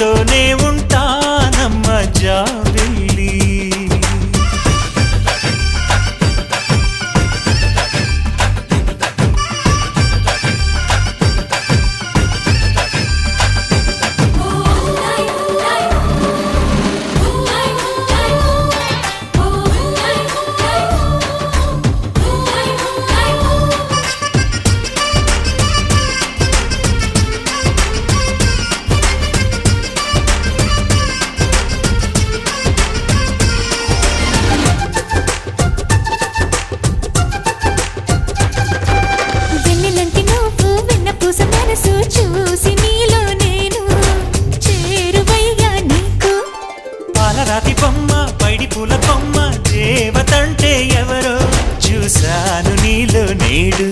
నీతోనే ఉంటానమ్మ జాబిల్లి. చూసి నీలో నేను చేరువయ్యా నీకు. పాలరాతి బొమ్మ పైడి పూల కొమ్మ దేవతంటే ఎవరో చూశాను నీలో నేడు.